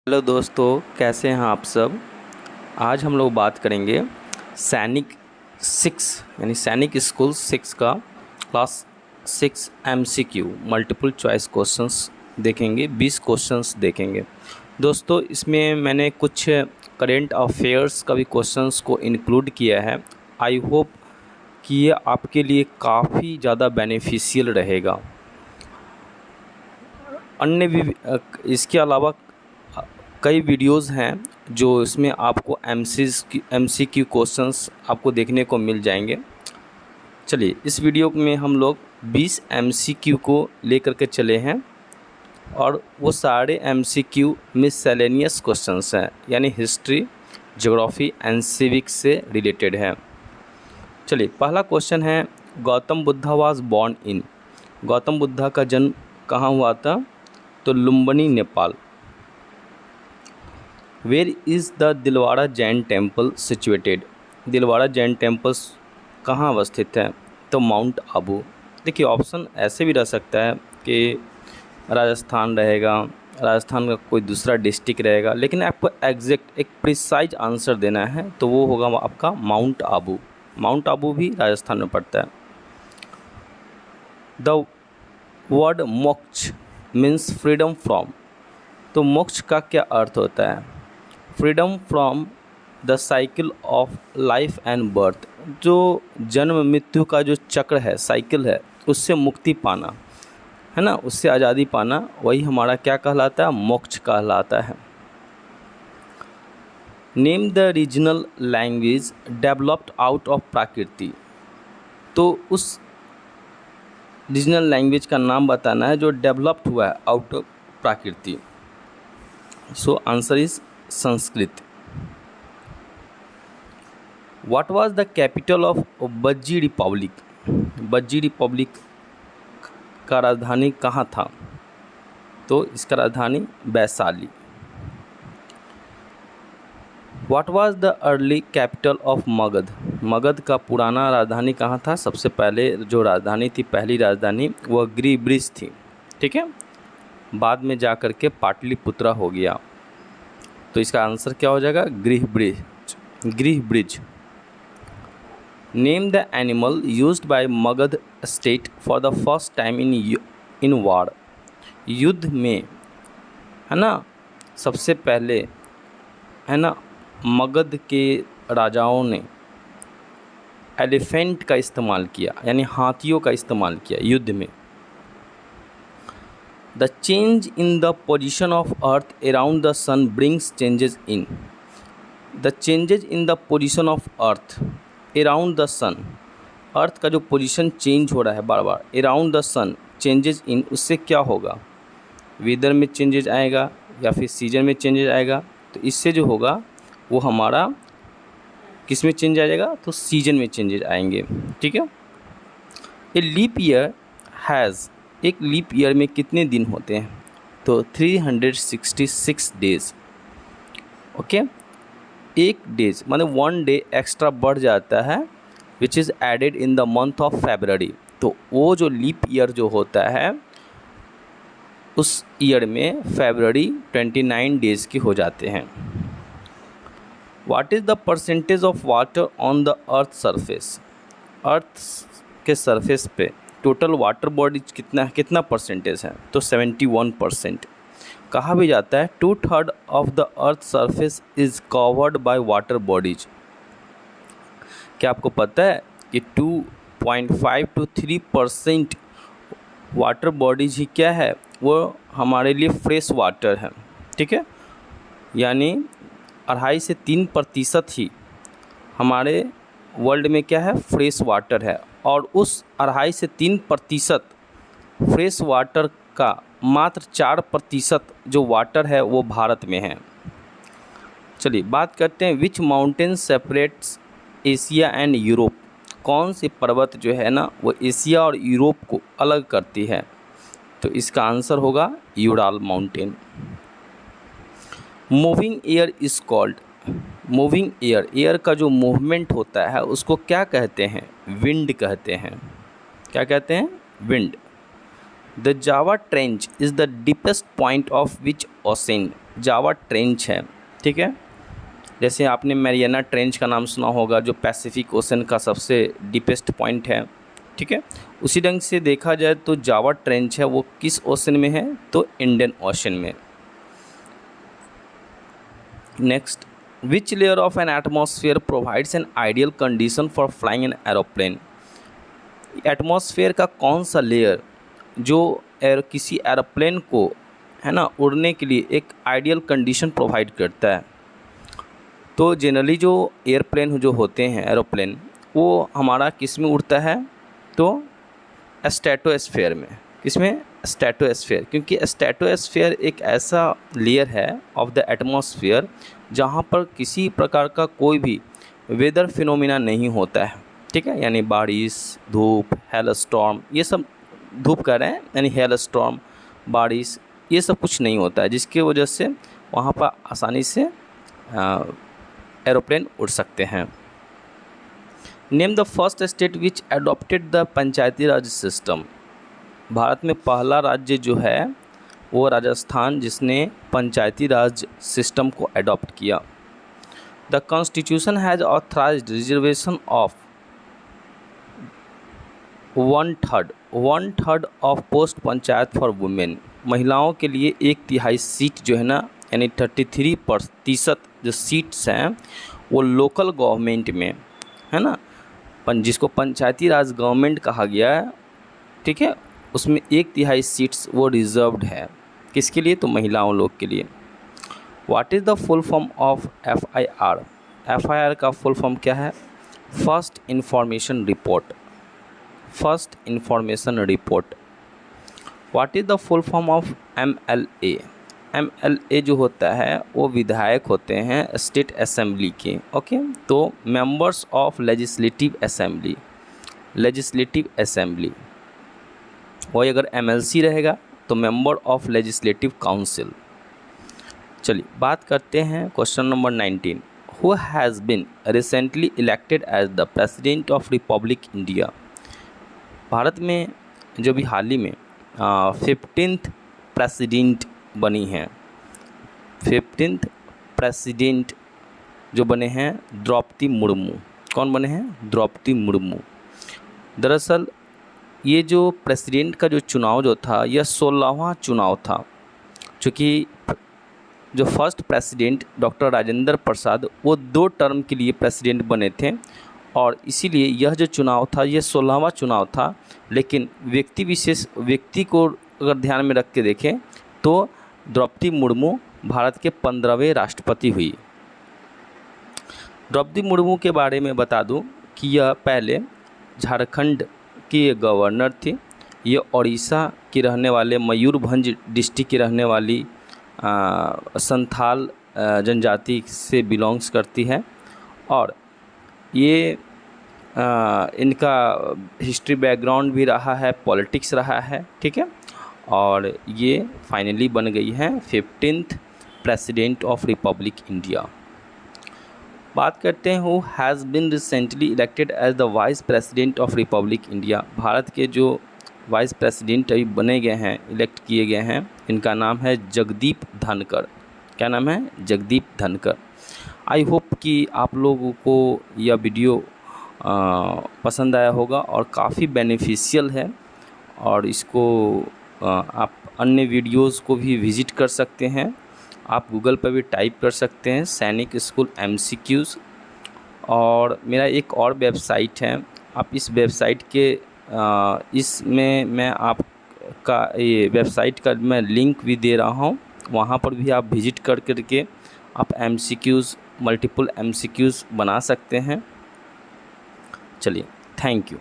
Hello दोस्तों, कैसे हैं आप सब। आज हम लोग बात करेंगे सैनिक 6 यानी सैनिक स्कूल 6 का class 6 MCQ multiple choice questions देखेंगे। 20 क्वेश्चंस देखेंगे दोस्तों। इसमें मैंने कुछ करेंट अफेयर्स का भी क्वेश्चंस को इंक्लूड किया है। आई होप कि ये आपके लिए काफ़ी ज़्यादा बेनिफिशियल रहेगा। अन्य भी इसके अलावा कई वीडियोज़ हैं जो इसमें आपको MCQ क्वेश्चंस आपको देखने को मिल जाएंगे। चलिए, इस वीडियो में हम लोग 20 MCQ को लेकर के चले हैं और वो सारे MCQ मिससेलेनियस क्वेश्चंस हैं, यानी हिस्ट्री, ज्योग्राफी एंड सिविक्स से रिलेटेड है। चलिए, पहला क्वेश्चन है, Gautam Buddha was born in. Gautam Buddha का जन्म कहाँ हुआ था? तो Lumbini, Nepal. Where is the Dilwara Jain temple situated. Dilwara Jain temples कहाँ अवस्थित है? तो माउंट आबू। देखिए, ऑप्शन ऐसे भी रह सकता है कि राजस्थान रहेगा, राजस्थान का कोई दूसरा डिस्ट्रिक्ट रहेगा, लेकिन आपको एग्जैक्ट एक प्रिसाइज आंसर देना है तो वो होगा आपका माउंट आबू। माउंट आबू भी राजस्थान में पड़ता है। द वर्ड मोक्ष मीन्स फ्रीडम फ्रॉम। तो मोक्ष का क्या अर्थ होता है? Freedom from the cycle of life and birth. जो जन्म मृत्यु का जो चक्र है, साइकिल है, उससे मुक्ति पाना है ना, उससे आज़ादी पाना, वही हमारा क्या कहलाता है? मोक्ष कहलाता है। Name the regional language developed out of Prakrit. तो उस रीजनल लैंग्वेज का नाम बताना है जो डेवलप्ड हुआ है out of Prakriti. So answer is Sanskrit. What was the capital of बज्जी रिपब्लिक। बज्जी रिपब्लिक का राजधानी कहाँ था? तो इसका राजधानी Vaishali. What was the early capital of Magadh. Magadh का पुराना राजधानी कहाँ था? सबसे पहले जो राजधानी थी, पहली राजधानी, वह गृहब्रिज थी। ठीक है, बाद में जा कर के पाटलिपुत्रा हो गया। तो इसका आंसर क्या हो जाएगा? गृहब्रिज। गृहब्रिज। Name the animal used by Magadh state for the first time in war. युद्ध में, है ना, सबसे पहले, है ना, मगध के राजाओं ने एलिफेंट का इस्तेमाल किया, यानी हाथियों का इस्तेमाल किया युद्ध में। The change in the position of earth around the sun brings changes in. The changes in the position of earth around the sun. Earth का जो पोजीशन चेंज हो रहा है बार बार, around the sun, changes in, उससे क्या होगा? वेदर में चेंजेज आएगा या फिर सीजन में चेंजेज आएगा। तो इससे जो होगा वो हमारा किस में चेंज आ जाएगा? तो सीजन में चेंजेज आएंगे। ठीक है। A leap year has. एक लीप ईयर में कितने दिन होते हैं? तो 366 डेज। ओके, एक डेज मतलब 1 डे एक्स्ट्रा बढ़ जाता है, which is added in the month of February. तो वो जो लीप ईयर जो होता है, उस ईयर में फेबररी 29 डेज़ के हो जाते हैं। What is the percentage of water on the earth surface. Earth के सरफेस पे टोटल वाटर बॉडीज कितना परसेंटेज है? तो 71%। कहा भी जाता है 2/3 of the earth surface is covered by water bodies. क्या आपको पता है कि 2.5 to 3% वाटर बॉडीज ही क्या है? वो हमारे लिए फ्रेश वाटर है। ठीक है, यानी 2.5 से 3% ही हमारे वर्ल्ड में क्या है? फ्रेश वाटर है। और उस 2.5 से 3% फ्रेश वाटर का मात्र 4% जो वाटर है वो भारत में है। चलिए बात करते हैं, which mountain separates Asia and Europe. कौन सी पर्वत जो है ना वो एशिया और यूरोप को अलग करती है? तो इसका आंसर होगा Ural mountain. Moving air is called. Moving air, air का जो मूवमेंट होता है उसको क्या कहते हैं? विंड कहते हैं। क्या कहते हैं? Wind. The Java trench is the deepest point of which ocean. Java trench है, ठीक है। जैसे आपने मैरियाना ट्रेंच का नाम सुना होगा, जो पैसिफिक ओशन का सबसे डीपेस्ट पॉइंट है, ठीक है। उसी ढंग से देखा जाए तो जावा ट्रेंच है वो किस ओशन में है, तो इंडियन ओशन में। Next, which layer of N atmosphere provides an ideal condition for flying an aeroplane. Atmosphere का कौन सा लेयर जो किसी एरोप्लेन को, है ना, उड़ने के लिए एक आइडियल कंडीशन प्रोवाइड करता है। तो जनरली जो एयरप्लेन जो होते हैं, एरोप्लेन, वो हमारा किस में उड़ता है, तो स्ट्रेटोस्फेयर में। किसमें? स्ट्रेटोस्फेयर, क्योंकि स्ट्रेटोस्फेयर एक ऐसा लेयर है ऑफ द एटमॉस्फेयर जहाँ पर किसी प्रकार का कोई भी वेदर फिनोमिना नहीं होता है, ठीक है। यानी बारिश, धूप, हेल स्टॉर्म, ये सब, धूप कह रहे हैं यानी हेल स्टॉर्म, बारिश, ये सब कुछ नहीं होता है, जिसकी वजह से वहाँ पर आसानी से एरोप्लेन उड़ सकते हैं। Name the first state which adopted the Panchayati Raj system. Bharat में पहला राज्य जो है वो राजस्थान, जिसने पंचायती राज सिस्टम को एडॉप्ट किया। The constitution has authorised reservation of 1/3 of post panchayat for women. महिलाओं के लिए 1/3 सीट जो है ना, यानी 33% जो सीट्स हैं वो लोकल गवर्नमेंट में, है ना, जिसको पंचायती राज गवर्नमेंट कहा गया है, ठीक है, उसमें 1/3 सीट्स वो रिजर्व्ड है। किसके लिए? तो महिलाओं लोग के लिए। What is the full form of FIR? FIR का फुल फॉर्म क्या है? First information report. First information report. What is the full form of MLA? MLA जो होता है वो विधायक होते हैं स्टेट असेंबली के, ओके। तो members of legislative assembly, legislative assembly. वही अगर MLC रहेगा तो मेंबर ऑफ लेजिस्लेटिव काउंसिल। चलिए बात करते हैं question number 19। Who has been recently elected as the president of republic India. Bharat में जो भी हाल ही में 15th प्रेसिडेंट बनी हैं, 15th प्रेसिडेंट जो बने हैं द्रौपदी मुर्मू। कौन बने हैं? द्रौपदी मुर्मू। दरअसल ये जो प्रेसिडेंट का जो चुनाव जो था, यह 16वां चुनाव था, चूँकि जो first president doctor Rajendra Prasad वो 2 टर्म के लिए प्रेसिडेंट बने थे, और इसीलिए यह जो चुनाव था यह 16वां चुनाव था। लेकिन व्यक्ति को अगर ध्यान में रख के देखें तो द्रौपदी मुर्मू भारत के 15वें राष्ट्रपति हुई। द्रौपदी मुर्मू के बारे में बता दूं कि यह पहले झारखंड की गवर्नर थी। ये उड़ीसा की रहने वाले मयूरभंज डिस्ट्रिक्ट की रहने वाली संथाल जनजाति से बिलोंग्स करती है, और ये इनका हिस्ट्री बैकग्राउंड भी रहा है, पॉलिटिक्स रहा है, ठीक है। और ये फाइनली बन गई हैं 15th president of republic India. बात करते हैं who has been recently elected as the vice president of republic India. Bharat के जो वाइस प्रेसिडेंट अभी बने गए हैं, इलेक्ट किए गए हैं, इनका नाम है जगदीप धनखड़। क्या नाम है? जगदीप धनखड़। आई होप कि आप लोगों को यह वीडियो पसंद आया होगा और काफ़ी बेनिफिशियल है, और इसको आप अन्य वीडियोस को भी विज़िट कर सकते हैं। आप गूगल पर भी टाइप कर सकते हैं सैनिक स्कूल MCQs। और मेरा एक और वेबसाइट है, आप इस वेबसाइट के इसमें मैं आपका ये वेबसाइट का मैं लिंक भी दे रहा हूँ, वहाँ पर भी आप विज़िट कर के आप MCQs, मल्टीपल MCQs बना सकते हैं। चलिए, थैंक यू।